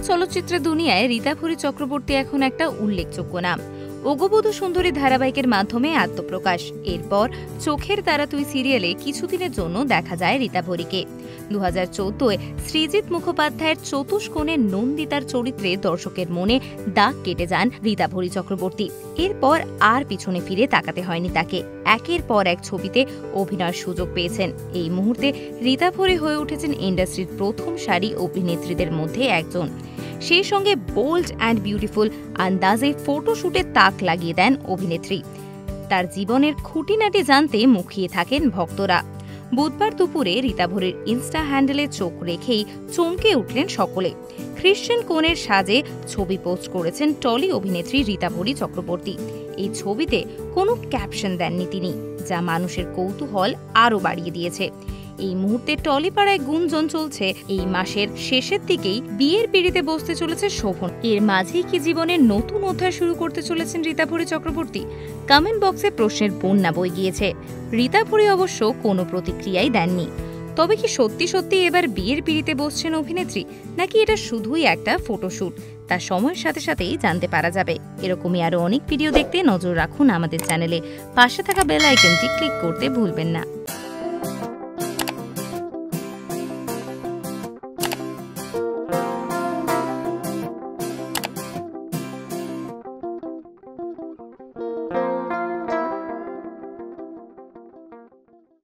চলচ্চিত্রের দুনিয়ায় রীতাভরি চক্রবর্তী এখন একটা উল্লেখযোগ্য নাম। অগবধূ সুন্দরী ধারাবাহিকের মাধ্যমে আত্মপ্রকাশ। এরপর চোখের তারা তুই সিরিয়ালে কিছুদিনের জন্য দেখা যায় রীতাভরিকে। 2014-এ সৃজিত মুখোপাধ্যায়ের চতুষ্কোণের নন্দিতার চরিত্রে দর্শকের মনে দাগ কেটে যান রীতাভরি চক্রবর্তী। এরপর আর পিছনে ফিরে তাকাতে হয়নি তাকে। একের পর এক ছবিতে অভিনয়ের সুযোগ পেয়েছেন। এই মুহূর্তে রীতাভরি হয়ে উঠেছেন ইন্ডাস্ট্রির প্রথম সারি অভিনেত্রীদের মধ্যে একজন। সেই সঙ্গে বোল্ড অ্যান্ড বিউটিফুল আন্দাজে ফটোশুটে তাক লাগিয়ে দেন অভিনেত্রী। তার জীবনের খুঁটিনাটি জানতে মুখিয়ে থাকেন ভক্তরা। বুধবার দুপুরে রীতাভরির ইনস্টা হ্যান্ডেলে চোখ রেখেই চমকে উঠলেন সকলে। খ্রিশ্চান কোণের সাজে ছবি পোস্ট করেছেন টলি অভিনেত্রী রীতাভরি চক্রবর্তী। এই ছবিতে কোনো ক্যাপশন দেননি তিনি, যা মানুষের কৌতূহল আরও বাড়িয়ে দিয়েছে। এই মুহূর্তে টলিপাড়ায় গুঞ্জন চলছে এই মাসের শেষের দিকেই বিয়ের পিঁড়িতে বসতে চলেছে শোভন। এর মাঝেই কি জীবনের নতুন অধ্যায় শুরু করতে চলেছেন রীতাভরি চক্রবর্তী? কমেন্ট বক্সে প্রশ্নের বন্যা বয়ে গিয়েছে। রীতাভরি অবশ্য কোনো প্রতিক্রিয়াই দেননি। তবে কি সত্যি সত্যি এবার বিয়ের পিঁড়িতে বসছেন অভিনেত্রী, নাকি এটা শুধুই একটা ফটোশুট, তা সময়ের সাথে সাথেই জানতে পারা যাবে। এরকমই আরো অনেক ভিডিও দেখতে নজর রাখুন আমাদের চ্যানেলে। পাশে থাকা বেল আইকনটি ক্লিক করতে ভুলবেন না।